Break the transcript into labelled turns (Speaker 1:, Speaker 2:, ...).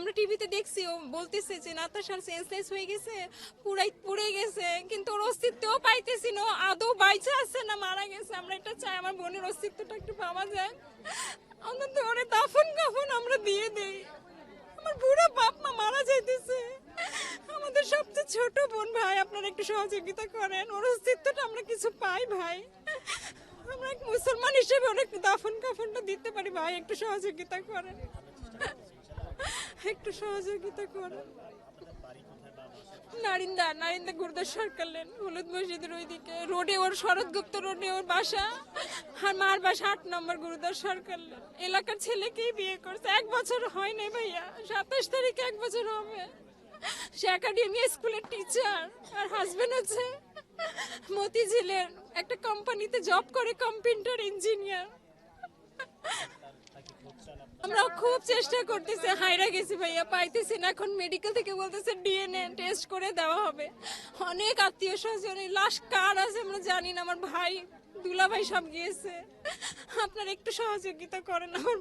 Speaker 1: আমরা টিভিতে দেখছি ও বলতেছে যে নাতাশার সেন্সলেস হয়ে গেছে, পুড়ে গেছে, কিন্তু ওর অস্তিত্বও পাইতেছি না, ও আদৌ বাইচা আছে না মারা গেছে। আমরা এটা চাই আমার বোনের অস্তিত্বটা একটু পাওয়া যায়, অন্তত ওরে দাফন কাফন আমরা দিয়ে দেই। আমার বুড়ো বাপ মা মারা যাইতেছে, আমাদের সবচেয়ে ছোট বোন। ভাই আপনারা একটু সহযোগিতা করেন, ওর অস্তিত্বটা আমরা কিছু পাই ভাই, আমরা এক মুসলমান হিসেবে ওর একটু দাফন কাফনটা দিতে পারি। ভাই একটু সহযোগিতা করেন, একটু সহযোগিতা করেন। নারিন্দা গুরুদাস সরকার লেন, হলুদ মসজিদের ওইদিকে রোডে, ওর শরৎগুপ্ত রোডে ওর বাসা, আর মার বাসা 8 নম্বর গুরুদাস সরকার লেন। এলাকার ছেলেকেই বিয়ে করছে, 1 বছর হয় নাই ভাইয়া, 27 তারিখে 1 বছর হবে। সে একাডেমি স্কুলের টিচার, আর হাজবেন্ড হচ্ছে মতিঝিলের একটা কোম্পানিতে জব করে, কম্পিউটার ইঞ্জিনিয়ার। আমরা খুব চেষ্টা করতেছি, হাইরা গেছি ভাইয়া, পাইতেছি না। এখন মেডিকেল থেকে বলতেছে ডিএনএ টেস্ট করে দেওয়া হবে। অনেক আত্মীয় স্বজন, লাশ কার আছে আমরা জানি না, আমার ভাই দুলা ভাই সব গিয়েছে। আপনারা একটু সহযোগিতা করেন আমার